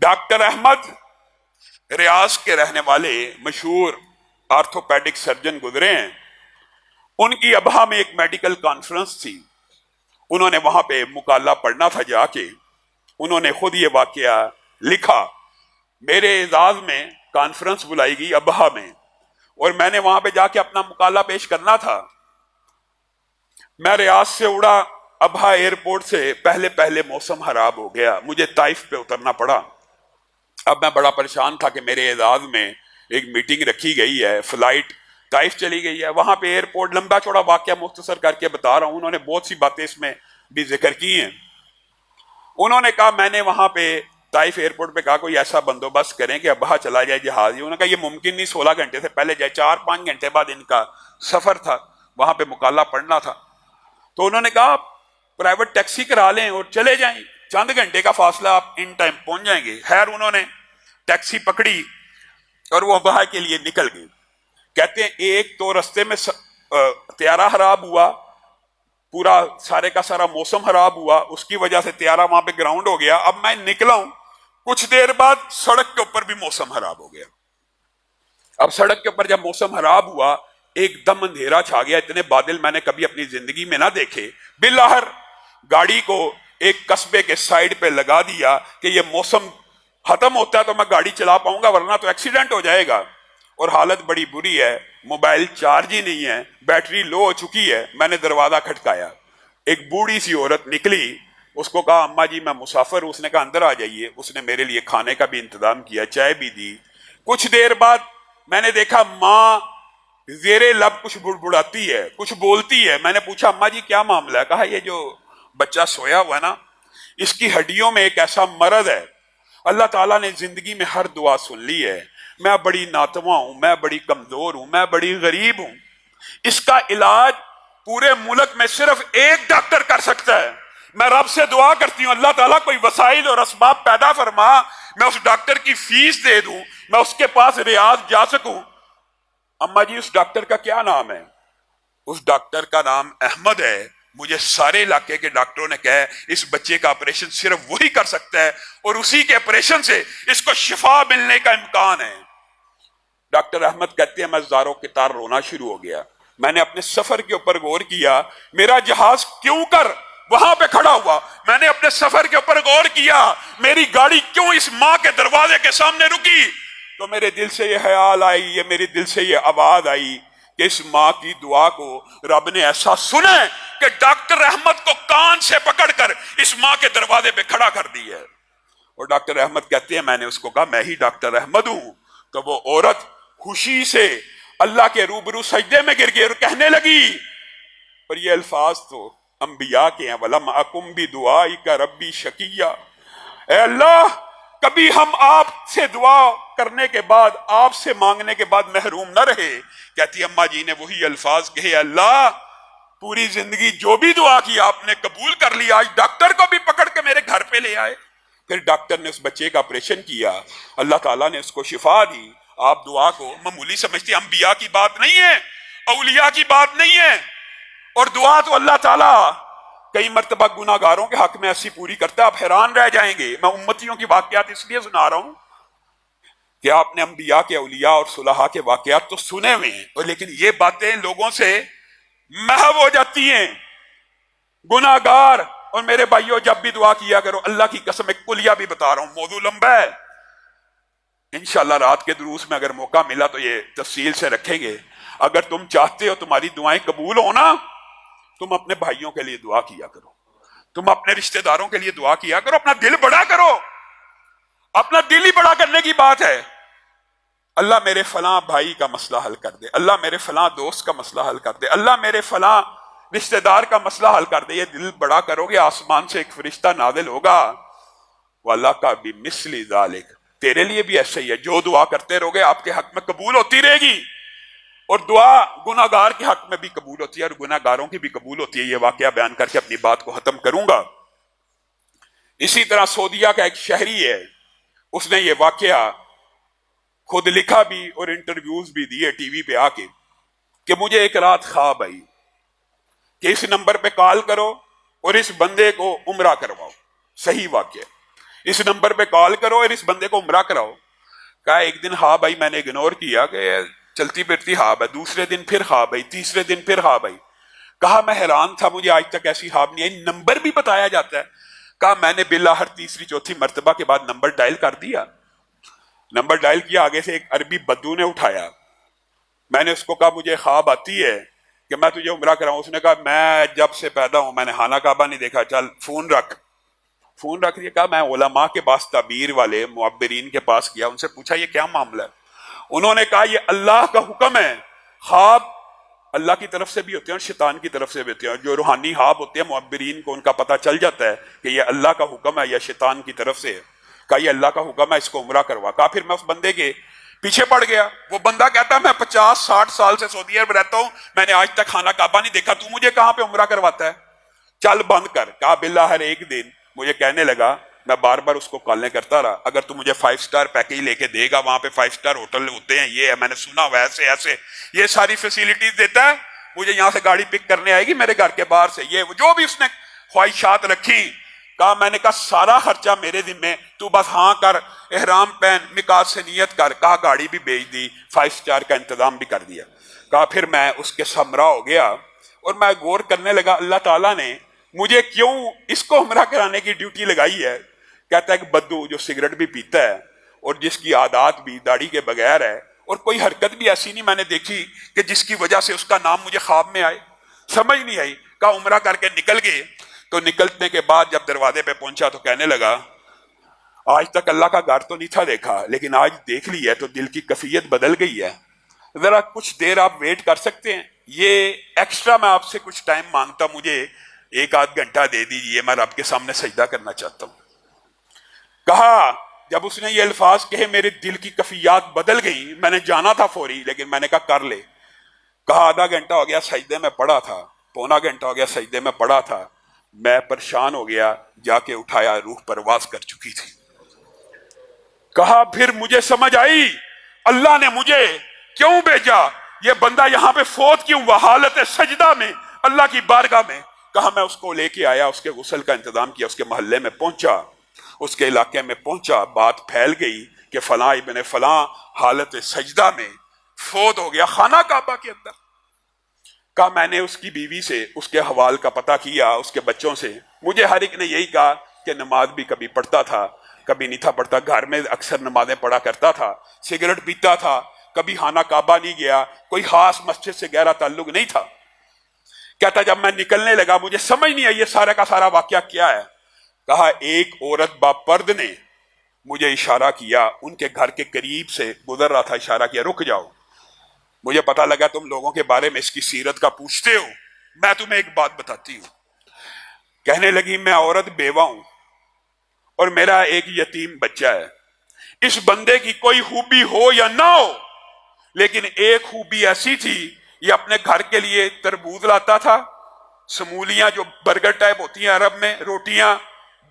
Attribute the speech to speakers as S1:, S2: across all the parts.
S1: Doctor Ahmad ریاض کے رہنے والے مشہور آرتھوپیڈک سرجن گزرے ہیں. ان کی ابہا میں ایک میڈیکل کانفرنس تھی. انہوں نے وہاں پہ مقالہ پڑھنا تھا جا کے. انہوں نے خود یہ واقعہ لکھا. میرے اعزاز میں کانفرنس بلائی گئی ابہا میں, اور میں نے وہاں پہ جا کے اپنا مقالہ پیش کرنا تھا. میں ریاض سے اڑا. ابہا ایئرپورٹ سے پہلے موسم خراب ہو گیا, مجھے طائف پہ اترنا پڑا. اب میں بڑا پریشان تھا کہ میرے اعزاز میں ایک میٹنگ رکھی گئی ہے, فلائٹ طائف چلی گئی ہے. وہاں پہ ایئرپورٹ, لمبا چوڑا واقعہ مختصر کر کے بتا رہا ہوں, انہوں نے بہت سی باتیں اس میں بھی ذکر کی ہیں. انہوں نے کہا, میں نے وہاں پہ طائف ایئرپورٹ پہ کہا کوئی ایسا بندوبست کریں کہ ابہا چلا جائے جہاز. انہوں نے کہا یہ ممکن نہیں, 16 گھنٹے سے پہلے جائے. 4-5 گھنٹے بعد ان کا سفر تھا, وہاں پہ مقالہ پڑھنا تھا. تو انہوں نے کہا پرائیویٹ ٹیکسی کرا لیں اور چلے جائیں, چند گھنٹے کا فاصلہ, آپ ان ٹائم پہنچ جائیں گے. خیر انہوں نے ٹیکسی پکڑی اور وہ ابہا کے لیے نکل گئی. کہتے ہیں ایک تو رستے میں طیارہ خراب ہوا, پورا سارے کا سارا موسم خراب ہوا, اس کی وجہ سے طیارہ وہاں پہ گراؤنڈ ہو گیا. اب میں نکلا ہوں, کچھ دیر بعد سڑک کے اوپر بھی موسم خراب ہو گیا. اب سڑک کے اوپر جب موسم خراب ہوا, ایک دم اندھیرا چھا گیا. اتنے بادل میں نے کبھی اپنی زندگی میں نہ دیکھے. بالآخر گاڑی کو ایک قصبے کے سائیڈ پہ لگا دیا کہ یہ موسم ختم ہوتا ہے تو میں گاڑی چلا پاؤں گا, ورنہ تو ایکسیڈنٹ ہو جائے گا. اور حالت بڑی بری ہے, موبائل چارج ہی نہیں ہے, بیٹری لو ہو چکی ہے. میں نے دروازہ کھٹکایا, ایک بوڑھی سی عورت نکلی. اس کو کہا اماں جی میں مسافر ہوں. اس نے کہا اندر آ جائیے. اس نے میرے لیے کھانے کا بھی انتظام کیا, چائے بھی دی. کچھ دیر بعد میں نے دیکھا ماں زیر لب کچھ بڑبڑاتی ہے, کچھ بولتی ہے. میں نے پوچھا اماں جی کیا معاملہ ہے؟ کہا یہ جو بچہ سویا ہوا ہے نا, اس کی ہڈیوں میں ایک ایسا مرض ہے, اللہ تعالیٰ نے زندگی میں ہر دعا سن لی ہے. میں بڑی ناتواں ہوں, میں بڑی کمزور ہوں, میں بڑی غریب ہوں. اس کا علاج پورے ملک میں صرف ایک ڈاکٹر کر سکتا ہے. میں رب سے دعا کرتی ہوں اللہ تعالیٰ کوئی وسائل اور اسباب پیدا فرما, میں اس ڈاکٹر کی فیس دے دوں, میں اس کے پاس ریاض جا سکوں. اماں جی اس ڈاکٹر کا کیا نام ہے؟ اس ڈاکٹر کا نام احمد ہے. مجھے سارے علاقے کے ڈاکٹروں نے کہا اس بچے کا آپریشن صرف وہی کر سکتا ہے, اور اسی کے آپریشن سے اس کو شفا ملنے کا امکان ہے. ڈاکٹر احمد کہتے ہیں میں زاروں کے تار رونا شروع ہو گیا. میں نے اپنے سفر کے اوپر غور کیا, میرا جہاز کیوں کر وہاں پہ کھڑا ہوا. میں نے اپنے سفر کے اوپر غور کیا, میری گاڑی کیوں اس ماں کے دروازے کے سامنے رکی. تو میرے دل سے یہ خیال آئی, یہ میرے دل سے یہ آواز آئی کہ اس ماں کی دعا کو رب نے ایسا سنا کہ ڈاکٹر احمد کو کان سے پکڑ کر اس ماں کے دروازے پہ کھڑا کر دی ہے. اور ڈاکٹر احمد کہتے ہیں میں نے اس کو کہا میں ہی ڈاکٹر احمد ہوں. تو وہ عورت خوشی سے اللہ کے روبرو سجدے میں گر گئی اور کہنے لگی, اور یہ الفاظ تو انبیاء کے ہیں, وَلَمْ أَكُمْ بِدُعَائِكَ رَبِّي شَقِيًّا, اے اللہ کبھی ہم آپ سے دعا کرنے کے بعد, آپ سے مانگنے کے بعد محروم نہ رہے. کہتی اماں جی نے وہی الفاظ کہے, اللہ پوری زندگی جو بھی دعا کی آپ نے قبول کر لیا, آج ڈاکٹر کو بھی پکڑ کے میرے گھر پہ لے آئے. پھر ڈاکٹر نے اس بچے کا آپریشن کیا, اللہ تعالیٰ نے اس کو شفا دی. آپ دعا کو معمولی سمجھتے, انبیاء کی بات نہیں ہے, اولیاء کی بات نہیں ہے. اور دعا تو اللہ تعالیٰ کئی مرتبہ گناہ گاروں کے حق میں ایسی پوری کرتا ہے, آپ حیران رہ جائیں گے. میں امتیوں کی واقعات اس لیے سنا رہا ہوں کہ آپ نے انبیاء کے, اولیاء اور صلحاء کے واقعات تو سنے ہوئے ہیں, اور لیکن یہ باتیں لوگوں سے محو ہو جاتی ہیں. گناہ گار. اور میرے بھائیوں جب بھی دعا کیا کرو, اللہ کی قسم ایک کلیہ بھی بتا رہا ہوں, موضوع لمبا ہے, انشاءاللہ رات کے دروس میں اگر موقع ملا تو یہ تفصیل سے رکھیں گے. اگر تم چاہتے ہو تمہاری دعائیں قبول ہونا, تم اپنے بھائیوں کے لیے دعا کیا کرو, تم اپنے رشتہ داروں کے لیے دعا کیا کرو, اپنا دل بڑا کرو. اپنا دل ہی بڑا کرنے کی بات ہے. اللہ میرے فلاں بھائی کا مسئلہ حل کر دے, اللہ میرے فلاں دوست کا مسئلہ حل کر دے, اللہ میرے فلاں رشتہ دار کا مسئلہ حل کر دے. یہ دل بڑا کرو گے, آسمان سے ایک فرشتہ نازل ہوگا, وَاللَّهُ کا بِمِثْلِ ذَلِكَ, تیرے لیے بھی ایسے ہی ہے. جو دعا کرتے رہو گے آپ کے حق میں قبول ہوتی رہے گی, اور دعا گناہ گار کے حق میں بھی قبول ہوتی ہے اور گناہ گاروں کی بھی قبول ہوتی ہے. یہ واقعہ بیان کر کے اپنی بات کو ختم کروں گا. اسی طرح سعودیہ کا ایک شہری ہے, اس نے یہ واقعہ خود لکھا بھی اور انٹرویوز بھی دیے ٹی وی پہ آ کے, کہ مجھے ایک رات خواب آئی کہ اس نمبر پہ کال کرو اور اس بندے کو عمرہ کرواؤ. صحیح واقعہ. اس نمبر پہ کال کرو اور اس بندے کو عمرہ کراؤ. کہا ایک دن ہاں بھائی میں نے اگنور کیا کہ چلتی پھرتی خواب ہے, دوسرے دن پھر خواب آئی, تیسرے دن پھر خواب آئی. کہا میں حیران تھا, مجھے آج تک ایسی خواب نہیں آئی, نمبر بھی بتایا جاتا ہے. کہا میں نے بالآخر تیسری چوتھی مرتبہ کے بعد نمبر ڈائل کر دیا. نمبر ڈائل کیا, آگے سے ایک عربی بدو نے اٹھایا. میں نے اس کو کہا مجھے خواب آتی ہے کہ میں تجھے عمرہ کراؤں. اس نے کہا میں جب سے پیدا ہوں میں نے خانہ کعبہ نہیں دیکھا, چل فون رکھ. فون رکھ دیا. کہا میں علماء کے پاس, تعبیر والے معبرین کے پاس گیا, ان سے پوچھا یہ کیا معاملہ ہے. انہوں نے کہا یہ اللہ کا حکم ہے. خواب اللہ کی طرف سے بھی ہوتے ہیں اور شیطان کی طرف سے بھی ہوتے ہیں. جو روحانی خواب ہوتے ہیں معبرین کو ان کا پتہ چل جاتا ہے کہ یہ اللہ کا حکم ہے یا شیطان کی طرف سے ہے. کہا یہ اللہ کا حکم ہے, اس کو عمرہ کروا. کہا پھر میں اس بندے کے پیچھے پڑ گیا. وہ بندہ کہتا میں 50-60 سال سے سعودی عرب رہتا ہوں, میں نے آج تک خانہ کعبہ نہیں دیکھا, تو مجھے کہاں پہ عمرہ کرواتا ہے, چل بند کر. کہا باللہ ہر ایک دن مجھے کہنے لگا, میں بار بار اس کو کالیں کرتا رہا, اگر تو مجھے 5 سٹار پیکیج لے کے دے گا, وہاں پہ 5 سٹار ہوٹل ہوتے ہیں, یہ ہے میں نے سنا ہوا ایسے ایسے, یہ ساری فیسیلیٹیز دیتا ہے, مجھے یہاں سے گاڑی پک کرنے آئے گی میرے گھر کے باہر سے, یہ جو بھی اس نے خواہشات رکھی. کہا میں نے کہا سارا خرچہ میرے ذمے, تو بس ہاں کر, احرام پہن, میقات سے نیت کر. کہا گاڑی بھی بیچ دی, 5 سٹار کا انتظام بھی کر دیا. کہا پھر میں اس کے سمرا ہو گیا اور میں غور کرنے لگا اللہ تعالیٰ نے مجھے کیوں اس کو عمرہ کرانے کی ڈیوٹی لگائی ہے. کہتا ہے کہ بدو جو سگریٹ بھی پیتا ہے اور جس کی عادات بھی داڑھی کے بغیر ہے, اور کوئی حرکت بھی ایسی نہیں میں نے دیکھی کہ جس کی وجہ سے اس کا نام مجھے خواب میں آئے, سمجھ نہیں آئی. کہا عمرہ کر کے نکل گئے. تو نکلنے کے بعد جب دروازے پہ پہنچا تو کہنے لگا آج تک اللہ کا گھر تو نہیں تھا دیکھا, لیکن آج دیکھ لیا ہے تو دل کی کیفیت بدل گئی ہے, ذرا کچھ دیر آپ ویٹ کر سکتے ہیں, یہ ایکسٹرا میں آپ سے کچھ ٹائم مانگتا, مجھے 1-8 گھنٹہ دے دیجیے, میں رب کے سامنے سجدہ کرنا چاہتا ہوں. کہا جب اس نے یہ الفاظ کہے میرے دل کی کیفیات بدل گئی, میں نے جانا تھا فوری, لیکن میں نے کہا کر لے. کہا آدھا گھنٹہ ہو گیا سجدے میں پڑا تھا, پونا گھنٹہ ہو گیا سجدے میں پڑا تھا, میں پریشان ہو گیا, جا کے اٹھایا, روح پرواز کر چکی تھی. کہا پھر مجھے سمجھ آئی اللہ نے مجھے کیوں بھیجا, یہ بندہ یہاں پہ فوت کیوں ہوا حالت سجدہ میں اللہ کی بارگاہ میں. کہا میں اس کو لے کے آیا, اس کے غسل کا انتظام کیا, اس کے محلے میں پہنچا, اس کے علاقے میں پہنچا, بات پھیل گئی کہ فلاں ابن فلاں حالت سجدہ میں فوت ہو گیا خانہ کعبہ کے اندر. کہا میں نے اس کی بیوی سے اس کے حوال کا پتہ کیا, اس کے بچوں سے, مجھے ہر ایک نے یہی کہا کہ نماز بھی کبھی پڑھتا تھا کبھی نہیں تھا پڑھتا, گھر میں اکثر نمازیں پڑھا کرتا تھا, سگریٹ پیتا تھا, کبھی خانہ کعبہ نہیں گیا, کوئی خاص مسجد سے گہرا تعلق نہیں تھا. کہتا جب میں نکلنے لگا مجھے سمجھ نہیں آئی یہ سارا کا سارا واقعہ کیا ہے. کہا ایک عورت باپرد نے مجھے اشارہ کیا, ان کے گھر کے قریب سے گزر رہا تھا, اشارہ کیا رک جاؤ, مجھے پتا لگا تم لوگوں کے بارے میں اس کی سیرت کا پوچھتے ہو, میں تمہیں ایک بات بتاتی ہوں. کہنے لگی میں عورت بیوہ ہوں اور میرا ایک یتیم بچہ ہے. اس بندے کی کوئی خوبی ہو یا نہ ہو, لیکن ایک خوبی ایسی تھی, یہ اپنے گھر کے لیے تربوز لاتا تھا, سمولیاں جو برگر ٹائپ ہوتی ہیں عرب میں, روٹیاں,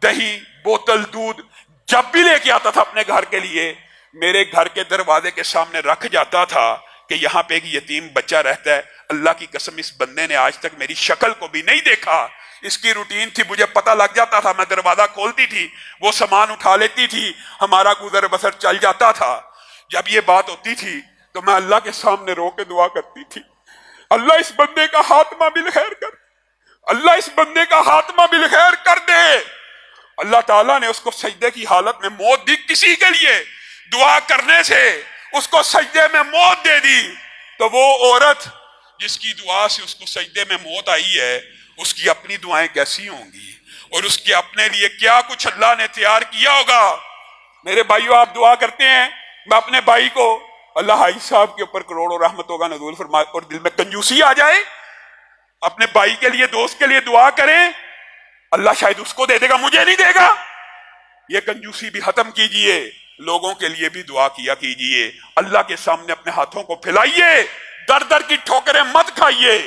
S1: دہی, بوتل دودھ, جب بھی لے کے آتا تھا اپنے گھر کے لیے میرے گھر کے دروازے کے سامنے رکھ جاتا تھا کہ یہاں پہ ایک یتیم بچہ رہتا ہے. اللہ کی قسم اس بندے نے آج تک میری شکل کو بھی نہیں دیکھا, اس کی روٹین تھی, مجھے پتہ لگ جاتا تھا, میں دروازہ کھولتی تھی, وہ سامان اٹھا لیتی تھی, ہمارا گزر بسر چل جاتا تھا. جب یہ بات ہوتی تھی تو میں اللہ کے سامنے رو کے دعا کرتی تھی, اللہ اس بندے کا خاتمہ بالخیر کر, اللہ اس بندے کا خاتمہ بالخیر کر دے. اللہ تعالیٰ نے اس کو سجدے کی حالت میں موت دی, کسی کے لیے دعا کرنے سے اس کو سجدے میں موت دے دی. تو وہ عورت جس کی دعا سے اس کو سجدے میں موت آئی ہے, اس کی اپنی دعائیں کیسی ہوں گی, اور اس کے اپنے لیے کیا کچھ اللہ نے تیار کیا ہوگا. میرے بھائیو آپ دعا کرتے ہیں, میں اپنے بھائی کو, اللہ حاجی صاحب کے اوپر کروڑوں رحمتوں کا نزول فرمائے, اور دل میں کنجوسی آ جائے, اپنے بھائی کے لیے دوست کے لیے دعا کریں, اللہ شاید اس کو دے دے گا, مجھے نہیں دے گا. یہ کنجوسی بھی ختم کیجئے, لوگوں کے لیے بھی دعا کیا کیجئے, اللہ کے سامنے اپنے ہاتھوں کو پھیلائیے, در در کی ٹھوکریں مت کھائیے.